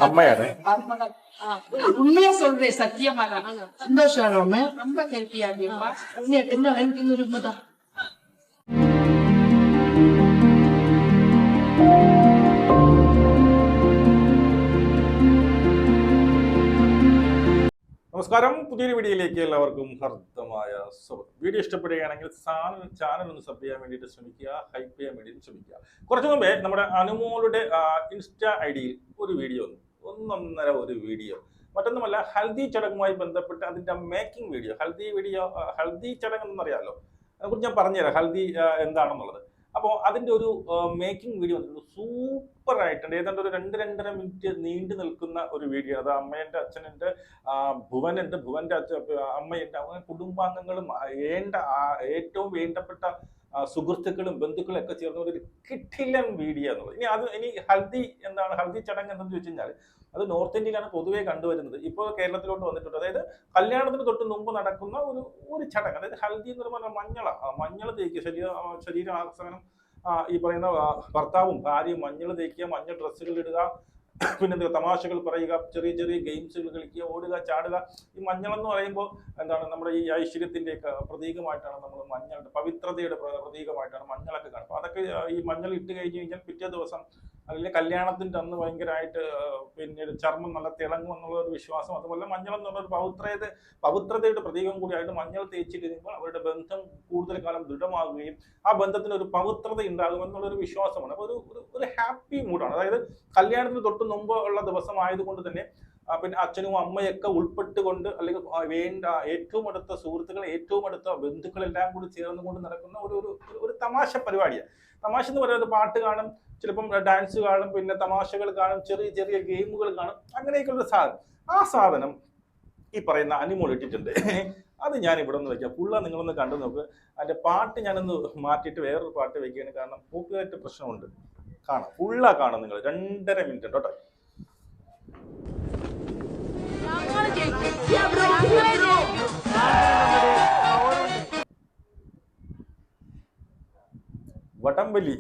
அம்மையாரு உண்மையா சொல்றேன், சத்தியமா சந்தோஷம். ரொம்ப ஹெல்த்தியா இருப்பா. என்ன எனக்கு இன்னொரு உண்மைதான். നമസ്കാരം, പുതിയൊരു വീഡിയോയിലേക്ക് എല്ലാവർക്കും ഹർദ്ദമായ സ്വാഗതം. വീഡിയോ ഇഷ്ടപ്പെടുകയാണെങ്കിൽ ചാനൽ ഒന്ന് സബ് ചെയ്യാൻ വേണ്ടിയിട്ട് ശ്രമിക്കുക, ഹൈപ്പ് ചെയ്യാൻ വേണ്ടിയിട്ട് ശ്രമിക്കുക. കുറച്ചു മുമ്പേ നമ്മുടെ അനുമോളുടെ ഇൻസ്റ്റാ ഐഡിയിൽ ഒരു വീഡിയോ ഒന്നൊന്നര ഒരു വീഡിയോ, മറ്റൊന്നുമല്ല ഹൽദി ചടങ്ങുമായി ബന്ധപ്പെട്ട് അതിന്റെ മേക്കിംഗ് വീഡിയോ. ഹൽദി ചടങ്ങ് എന്നറിയാമല്ലോ, അതിനെക്കുറിച്ച് ഞാൻ പറഞ്ഞുതരാം ഹൽദി എന്താണെന്നുള്ളത്. അപ്പോൾ അതിന്റെ ഒരു മേക്കിംഗ് വീഡിയോ വന്നിട്ടുണ്ട്, സൂപ്പർ ആയിട്ടുണ്ട്. ഏതാണ്ട് ഒരു 2-2.5 മിനിറ്റ് നീണ്ടു നിൽക്കുന്ന ഒരു വീഡിയോ. അത് അമ്മേന്റെ അച്ഛനുണ്ട്, ഭുവനുണ്ട്, ഭുവന്റെ അമ്മയുണ്ട്, അങ്ങനെ കുടുംബാംഗങ്ങളും ഏറ്റവും വേണ്ടപ്പെട്ട സുഹൃത്തുക്കളും ബന്ധുക്കളും ഒക്കെ ചേർന്ന ഒരു കിടിലൻ വീഡിയോ എന്നുള്ളത്. ഇനി ഹൽദി എന്താണ്, ഹൽദി ചടങ്ങ് എന്തെന്ന് ചോദിച്ചു കഴിഞ്ഞാൽ അത് നോർത്ത് ഇന്ത്യയിലാണ് പൊതുവെ കണ്ടുവരുന്നത്. ഇപ്പോൾ കേരളത്തിലോട്ട് വന്നിട്ടുണ്ട്. അതായത് കല്യാണത്തിന് തൊട്ട് മുമ്പ് നടക്കുന്ന ഒരു ചടങ്ങ്. അതായത് ഹൽദി എന്ന് പറഞ്ഞാൽ മഞ്ഞൾ തേക്കുക, ശരീരാസനം. ഈ പറയുന്ന ഭർത്താവും ഭാര്യയും മഞ്ഞൾ തേക്കുക, മഞ്ഞൾ ഡ്രസ്സുകൾ ഇടുക, പിന്നെ തമാശകൾ പറയുക, ചെറിയ ചെറിയ ഗെയിംസുകൾ കളിക്കുക, ഓടുക, ചാടുക. ഈ മഞ്ഞൾ എന്ന് പറയുമ്പോൾ എന്താണ്, നമ്മുടെ ഈ ഐശ്വര്യത്തിന്റെ ഒക്കെ പ്രതീകമായിട്ടാണ് നമ്മൾ മഞ്ഞളുടെ പവിത്രതയുടെ പ്രതീകമായിട്ടാണ് മഞ്ഞളൊക്കെ കാണുന്നത്. അതൊക്കെ ഈ മഞ്ഞൾ ഇട്ട് കഴിഞ്ഞ് കഴിഞ്ഞാൽ പിറ്റേ ദിവസം അല്ലെങ്കിൽ കല്യാണത്തിന്റെ അന്ന് ഭയങ്കരമായിട്ട് പിന്നീട് ചർമ്മം നല്ല തിളങ്ങും എന്നുള്ള ഒരു വിശ്വാസം. അതുപോലെ മഞ്ഞൾ എന്നുള്ള ഒരു പവിത്രതയുടെ പ്രതീകം കൂടിയായിട്ട് മഞ്ഞൾ തേച്ച് കഴിയുമ്പോൾ അവരുടെ ബന്ധം കൂടുതൽ കാലം ദൃഢമാകുകയും ആ ബന്ധത്തിന് ഒരു പവിത്രത ഉണ്ടാകും എന്നുള്ളൊരു വിശ്വാസമാണ്. അപ്പോൾ ഒരു ഹാപ്പി മൂഡാണ്. അതായത് കല്യാണത്തിന് തൊട്ട് മുമ്പ് ഉള്ള ദിവസം ആയതുകൊണ്ട് തന്നെ പിന്നെ അച്ഛനും അമ്മയൊക്കെ ഉൾപ്പെട്ടുകൊണ്ട്, അല്ലെങ്കിൽ വേണ്ട ഏറ്റവും അടുത്ത സുഹൃത്തുക്കൾ, ഏറ്റവും അടുത്ത ബന്ധുക്കളെല്ലാം കൂടി ചേർന്നുകൊണ്ട് നടക്കുന്ന ഒരു തമാശ പരിപാടിയാണ്. തമാശ എന്ന് പറയുന്നത് പാട്ട് കാണും, ചിലപ്പം ഡാൻസ് കാണും, പിന്നെ തമാശകൾ കാണും, ചെറിയ ചെറിയ ഗെയിമുകൾ കാണും, അങ്ങനെയൊക്കെയുള്ള സാധനം. ആ സാധനം ഈ പറയുന്ന അനുമോൾ ഇട്ടിട്ടുണ്ട്. അത് ഞാൻ ഇവിടെ നിന്ന് വെക്കാം. ഫുള്ള നിങ്ങളൊന്ന് കണ്ടു നോക്ക്. അതിന്റെ പാട്ട് ഞാനൊന്ന് മാറ്റിയിട്ട് വേറൊരു പാട്ട് വെക്കുകയാണ്, കാരണം കോപ്പിറൈറ്റ് പ്രശ്നമുണ്ട്. കാണാം, ഫുള്ള കാണാം നിങ്ങൾ. 2.5 മിനിറ്റ് ഉണ്ട് കേട്ടോ. വടംവലി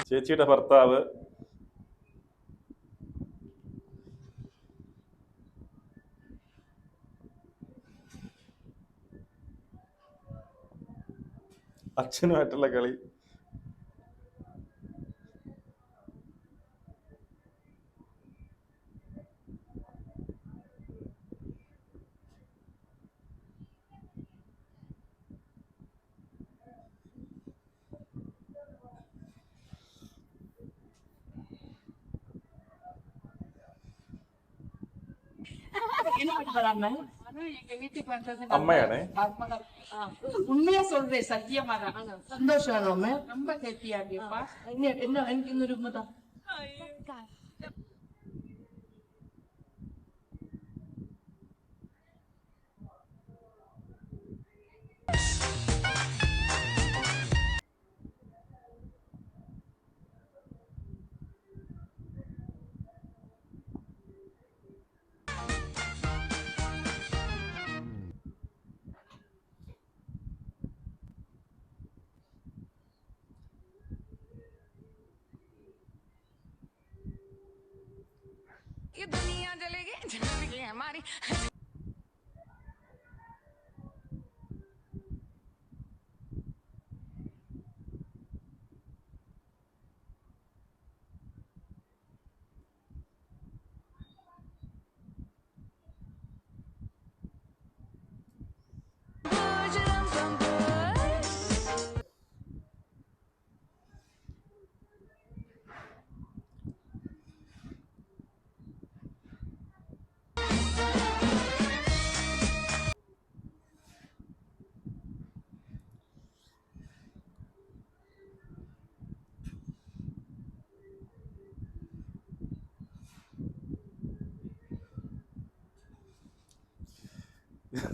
ചേച്ചിയുടെ ഭർത്താവ് അച്ഛനുമായിട്ടുള്ള കളി. അമ്മയാണ്. உண்மையா சொல்றேன், சத்தியமா சந்தோஷம். ரொம்ப ஹெல்த்தியா இருப்பா. என்ன எனக்கு இன்னொரு உண்மைதான். ये दुनिया जलेगी जिंदगी हमारी.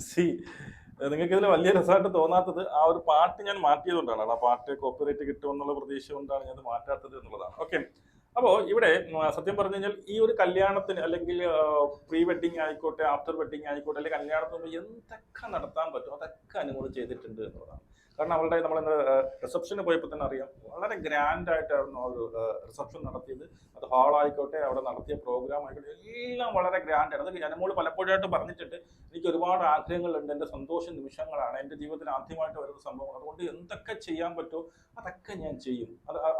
സി നിങ്ങൾക്ക് ഇതിൽ വലിയ രസമായിട്ട് തോന്നാത്തത് ആ ഒരു പാട്ട് ഞാൻ മാറ്റിയതുകൊണ്ടാണ്. ആ പാട്ട് കോപ്പിറൈറ്റ് കിട്ടുമെന്നുള്ള പ്രതീക്ഷ കൊണ്ടാണ് ഞാൻ മാറ്റാത്തത് എന്നുള്ളതാണ്. ഓക്കെ, അപ്പോൾ ഇവിടെ സത്യം പറഞ്ഞു കഴിഞ്ഞാൽ ഈ ഒരു കല്യാണത്തിന് അല്ലെങ്കിൽ പ്രീ വെഡിങ് ആയിക്കോട്ടെ, ആഫ്റ്റർ വെഡിങ് ആയിക്കോട്ടെ, അല്ലെങ്കിൽ കല്യാണത്തിന് മുമ്പ് എന്തൊക്കെ നടത്താൻ പറ്റും അതൊക്കെ അനുമോൾ ചെയ്തിട്ടുണ്ട് എന്നുള്ളതാണ്. കാരണം അവളുടെ നമ്മൾ റിസപ്ഷന് പോയപ്പോൾ തന്നെ അറിയാം, വളരെ ഗ്രാൻഡ് ആയിട്ടായിരുന്നു ഒരു റിസപ്ഷൻ നടത്തിയത്. അത് ഹാളായിക്കോട്ടെ, അവിടെ നടത്തിയ പ്രോഗ്രാം ആയിക്കോട്ടെ, എല്ലാം വളരെ ഗ്രാൻഡ് ആണ്. അത് അനുമോൾ പലപ്പോഴായിട്ട് പറഞ്ഞിട്ടുണ്ട്, എനിക്ക് ഒരുപാട് ആഗ്രഹങ്ങളുണ്ട്, എൻ്റെ സന്തോഷ നിമിഷങ്ങളാണ്, എൻ്റെ ജീവിതത്തിൽ ആദ്യമായിട്ട് വരുന്ന സംഭവങ്ങൾ, അതുകൊണ്ട് എന്തൊക്കെ ചെയ്യാൻ പറ്റുമോ അതൊക്കെ ഞാൻ ചെയ്യും.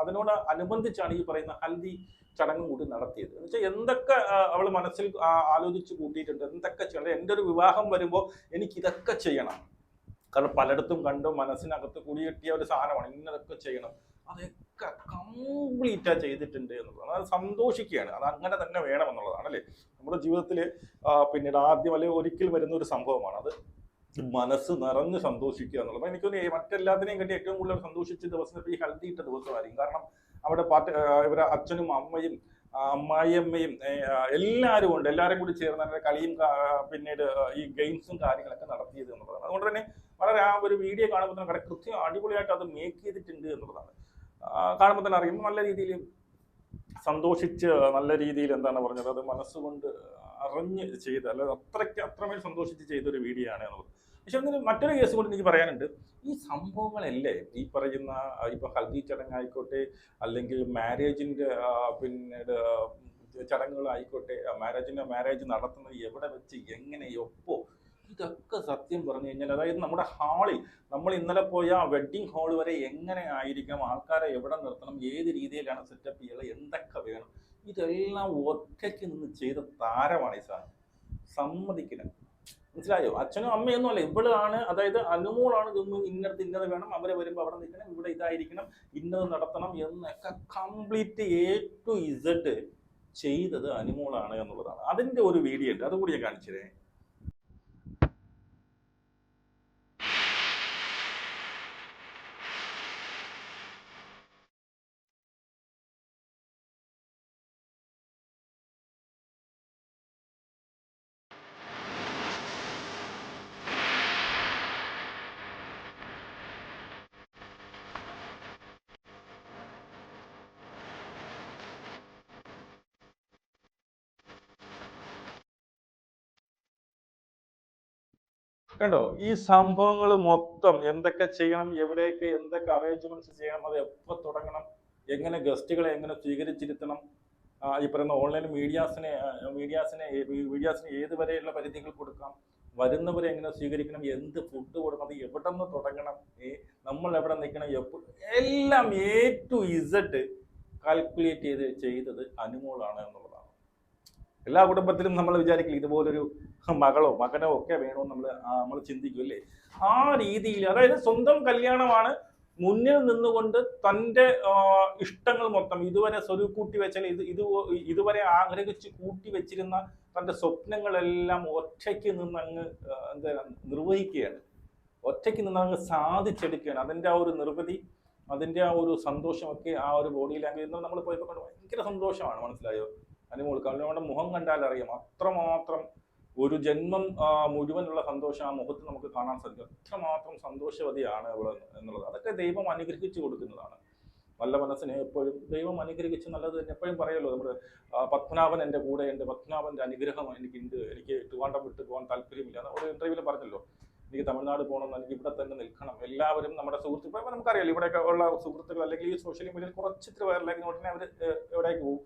അതിനോട് അനുബന്ധിച്ചാണ് ഈ പറയുന്ന ഹൽദി ചടങ്ങ് കൂടി നടത്തിയത്. എന്ന് വെച്ചാൽ എന്തൊക്കെ അവൾ മനസ്സിൽ ആലോചിച്ച് കൂട്ടിയിട്ടുണ്ട്, എന്തൊക്കെ ചെയ്യണം, എൻ്റെ ഒരു വിവാഹം വരുമ്പോൾ എനിക്ക് ഇതൊക്കെ ചെയ്യണം. കാരണം പലയിടത്തും കണ്ടു മനസ്സിനകത്ത് കുടിയെട്ടിയ ഒരു സാധനമാണ്, ഇന്നതൊക്കെ ചെയ്യണം, അതൊക്കെ കംപ്ലീറ്റാ ചെയ്തിട്ടുണ്ട് എന്നുള്ളത്. അത് സന്തോഷിക്കുകയാണ്, അത് അങ്ങനെ തന്നെ വേണം എന്നുള്ളതാണ് അല്ലേ നമ്മുടെ ജീവിതത്തിൽ. പിന്നീട് ആദ്യം അല്ലെങ്കിൽ ഒരിക്കൽ വരുന്ന ഒരു സംഭവമാണ് അത്, മനസ്സ് നിറഞ്ഞ് സന്തോഷിക്കുക എന്നുള്ളത്. എനിക്കൊന്ന് മറ്റെല്ലാത്തിനെയും കണ്ടി ഏറ്റവും കൂടുതൽ സന്തോഷിച്ച ദിവസം ഈ ഹൽദി ഇട്ട ദിവസമായിരിക്കും. കാരണം അവിടെ ഇവരെ അച്ഛനും അമ്മയും അമ്മായിയമ്മയും എല്ലാവരും ഉണ്ട്, എല്ലാവരും കൂടി ചേർന്ന് കളിയും പിന്നീട് ഈ ഗെയിംസും കാര്യങ്ങളൊക്കെ നടത്തിയത് എന്നുള്ളതാണ്. അതുകൊണ്ട് തന്നെ വളരെ ആ ഒരു വീഡിയോ കാണുമ്പോൾ തന്നെ കൃത്യം അടിപൊളിയായിട്ട് അത് മേക്ക് ചെയ്തിട്ടുണ്ട് എന്നുള്ളതാണ്. കാണുമ്പോൾ തന്നെ അറിയുമ്പോൾ നല്ല രീതിയിൽ സന്തോഷിച്ച്, നല്ല രീതിയിൽ എന്താണ് പറഞ്ഞത്, അത് മനസ്സുകൊണ്ട് അറിഞ്ഞ് ചെയ്ത്, അല്ല അത്രമേൽ സന്തോഷിച്ച് ചെയ്തൊരു വീഡിയോ ആണ് എന്നുള്ളത്. പക്ഷെ അതിന് മറ്റൊരു കേസ് കൊണ്ട് എനിക്ക് പറയാനുണ്ട്, ഈ സംഭവങ്ങളല്ലേ ഈ പറയുന്ന ഇപ്പൊ ഹൽദി ചടങ്ങായിക്കോട്ടെ, അല്ലെങ്കിൽ മാരേജിന്റെ പിന്നീട് ചടങ്ങുകളായിക്കോട്ടെ, മാരേജ് നടത്തുന്നത് എവിടെ വെച്ച് എങ്ങനെ എപ്പോ, ഇതൊക്കെ സത്യം പറഞ്ഞു കഴിഞ്ഞാൽ, അതായത് നമ്മുടെ ഹാളിൽ നമ്മൾ ഇന്നലെ പോയ വെഡ്ഡിങ് ഹാൾ വരെ എങ്ങനെ ആയിരിക്കണം, ആൾക്കാരെ എവിടെ നിർത്തണം, ഏത് രീതിയിലാണ് സെറ്റപ്പ് ചെയ്യുക, എന്തൊക്കെ വേണം, ഇതെല്ലാം ഒറ്റയ്ക്ക് നിന്ന് ചെയ്ത താരമാണ് ഈ സാധനം. സമ്മതിക്കണം, മനസ്സിലായോ? അച്ഛനും അമ്മയൊന്നും അല്ല, ഇവളാണ്, അതായത് അനുമോളാണ് ഇതൊന്നും ഇന്നടത്ത് ഇന്നത് വേണം, അവരെ വരുമ്പോൾ അവിടെ നിൽക്കണം, ഇവിടെ ഇതായിരിക്കണം, ഇന്നത് നടത്തണം എന്നൊക്കെ കംപ്ലീറ്റ് A to Z ചെയ്തത് അനുമോളാണ് എന്നുള്ളതാണ്. അതിന്റെ ഒരു വീഡിയോ ഉണ്ട്, അതുകൂടി ഞാൻ കാണിച്ചതേ. കണ്ടോ, ഈ സംഭവങ്ങൾ മൊത്തം എന്തൊക്കെ ചെയ്യണം, എവിടെയൊക്കെ എന്തൊക്കെ അറേഞ്ച്മെന്റ്സ് ചെയ്യണം, അത് എപ്പോൾ തുടങ്ങണം, എങ്ങനെ ഗസ്റ്റുകളെ എങ്ങനെ സ്വീകരിച്ചിരുത്തണം, ഈ പറയുന്ന ഓൺലൈൻ മീഡിയാസിനെ ഏത് വരെയുള്ള പരിധികൾ കൊടുക്കാം, വരുന്നവരെ എങ്ങനെ സ്വീകരിക്കണം, എന്ത് ഫുഡ് കൊടുക്കണം, അത് എവിടെ നിന്ന് തുടങ്ങണം, നമ്മൾ എവിടെ നിൽക്കണം, എല്ലാം A to Z കാൽക്കുലേറ്റ് ചെയ്തത് അനുമോളാണ് എന്നുള്ളതാണ്. എല്ലാ കുടുംബത്തിലും നമ്മൾ വിചാരിക്കില്ല ഇതുപോലൊരു മകളോ മകനോ ഒക്കെ വേണമെന്ന് നമ്മൾ ചിന്തിക്കും അല്ലേ. ആ രീതിയിൽ, അതായത് സ്വന്തം കല്യാണമാണ്, മുന്നിൽ നിന്നുകൊണ്ട് തൻ്റെ ഇഷ്ടങ്ങൾ മൊത്തം ഇതുവരെ സ്വരുക്കൂട്ടി വെച്ചാൽ ഇതുവരെ ആഗ്രഹിച്ച് കൂട്ടി വെച്ചിരുന്ന തൻ്റെ സ്വപ്നങ്ങളെല്ലാം ഒറ്റയ്ക്ക് നിന്നങ്ങ് നിർവഹിക്കുകയാണ്, ഒറ്റയ്ക്ക് നിന്നങ്ങ് സാധിച്ചെടുക്കുകയാണ്. അതിൻ്റെ ആ ഒരു നിർവൃതി, അതിൻ്റെ ആ ഒരു സന്തോഷമൊക്കെ ആ ഒരു ബോഡി ലാംഗ്വേജ് നമ്മൾ പോയപ്പോൾ കണ്ട് ഭയങ്കര സന്തോഷമാണ്. മനസ്സിലായോ? അനുമോൾക്ക് അവരുടെ മുഖം കണ്ടാൽ അറിയാം അത്രമാത്രം ഒരു ജന്മം മുഴുവനുള്ള സന്തോഷം ആ മുഖത്ത് നമുക്ക് കാണാൻ സാധിക്കും. അത്രമാത്രം സന്തോഷവതിയാണ് അവൾ എന്നുള്ളത്. അതൊക്കെ ദൈവം അനുഗ്രഹിച്ചു കൊടുക്കുന്നതാണ്. നല്ല മനസ്സിനെ എപ്പോഴും ദൈവം അനുഗ്രഹിച്ച് നല്ലത് തന്നെ എപ്പോഴും പറയുമല്ലോ. നമ്മുടെ പത്മനാഭൻ എൻ്റെ കൂടെയുണ്ട്, പത്മനാഭൻ്റെ അനുഗ്രഹം എനിക്കുണ്ട്, എനിക്ക് ട്രിവാൻഡ്രം വിട്ട് പോകാൻ താല്പര്യമില്ല. ഒരു ഇന്റർവ്യൂവിൽ പറഞ്ഞല്ലോ, എനിക്ക് തമിഴ്നാട് പോകണം, എനിക്ക് ഇവിടെ തന്നെ നിൽക്കണം. എല്ലാവരും നമ്മുടെ സുഹൃത്തുക്കൾ, നമുക്കറിയാലോ ഇവിടെയൊക്കെ ഉള്ള സുഹൃത്തുക്കൾ അല്ലെങ്കിൽ ഈ സോഷ്യൽ മീഡിയയിൽ കുറച്ചിട്ട് വയറിലേക്ക് ഉടനെ അവർ എവിടേക്ക് പോകും,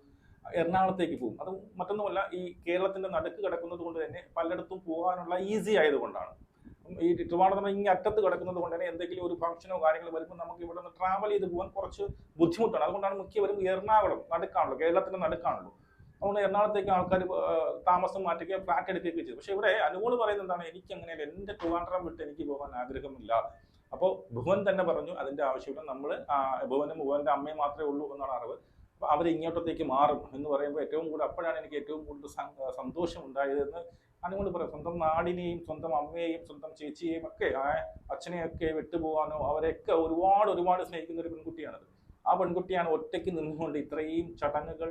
എറണാകുളത്തേക്ക് പോകും. അത് മറ്റൊന്നുമല്ല, ഈ കേരളത്തിന്റെ നടുക്ക് കിടക്കുന്നത് കൊണ്ട് തന്നെ പലയിടത്തും പോകാനുള്ള ഈസി ആയതുകൊണ്ടാണ്. ഈ ട്രിവാൻഡ്രം ഇങ്ങനെ അറ്റത്ത് കിടക്കുന്നത് കൊണ്ട് തന്നെ എന്തെങ്കിലും ഒരു ഫംഗ്ഷനോ കാര്യങ്ങൾ വരുമ്പോൾ നമുക്ക് ഇവിടെ നിന്ന് ട്രാവൽ ചെയ്ത് പോകാൻ കുറച്ച് ബുദ്ധിമുട്ടാണ്. അതുകൊണ്ടാണ് മിക്കവരും എറണാകുളം നടുക്കാണല്ലോ, കേരളത്തിന്റെ നടുക്കാണല്ലോ. അതുകൊണ്ട് എറണാകുളത്തേക്ക് ആൾക്കാർ താമസം മാറ്റുകയും ഫ്ലാറ്റ് എടുക്കുകയൊക്കെ ചെയ്തു. പക്ഷെ ഇവിടെ അനുമോൾ പറയുന്നത് എന്താണ്, എനിക്ക് അങ്ങനെയല്ല, എൻ്റെ ട്രിവാൻഡ്രം വിട്ട് എനിക്ക് പോകാൻ ആഗ്രഹമില്ല. അപ്പോൾ ഭുവൻ തന്നെ പറഞ്ഞു അതിന്റെ ആവശ്യമില്ല, നമ്മൾ ഭുവന്റെ അമ്മയെ മാത്രമേ ഉള്ളൂ എന്നാണ് അറിവ്. അപ്പോൾ അവർ ഇങ്ങോട്ടത്തേക്ക് മാറും എന്ന് പറയുമ്പോൾ ഏറ്റവും കൂടുതൽ അപ്പോഴാണ് എനിക്ക് ഏറ്റവും കൂടുതൽ സന്തോഷം ഉണ്ടായതെന്ന് അനുമോൾ പറയും. സ്വന്തം നാടിനെയും സ്വന്തം അമ്മയെയും സ്വന്തം ചേച്ചിയെയും ഒക്കെ അച്ഛനെയൊക്കെ വിട്ടുപോകാനോ അവരെയൊക്കെ ഒരുപാട് സ്നേഹിക്കുന്ന ഒരു പെൺകുട്ടിയാണത്. ആ പെൺകുട്ടിയാണ് ഒറ്റയ്ക്ക് നിന്നുകൊണ്ട് ഇത്രയും ചടങ്ങുകൾ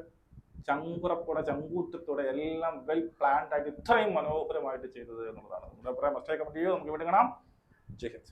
ചങ്കൂറ്റത്തോടെ എല്ലാം വെൽ പ്ലാൻഡ് ആയിട്ട് ഇത്രയും മനോഹരമായിട്ട് ചെയ്തത് എന്നുള്ളതാണ്. നമ്മുടെ അഭിപ്രായം മസ്റ്റേക്ക് നമുക്ക് ഇവിടെ കാണാം. ജയ് ഹിന്ദ്.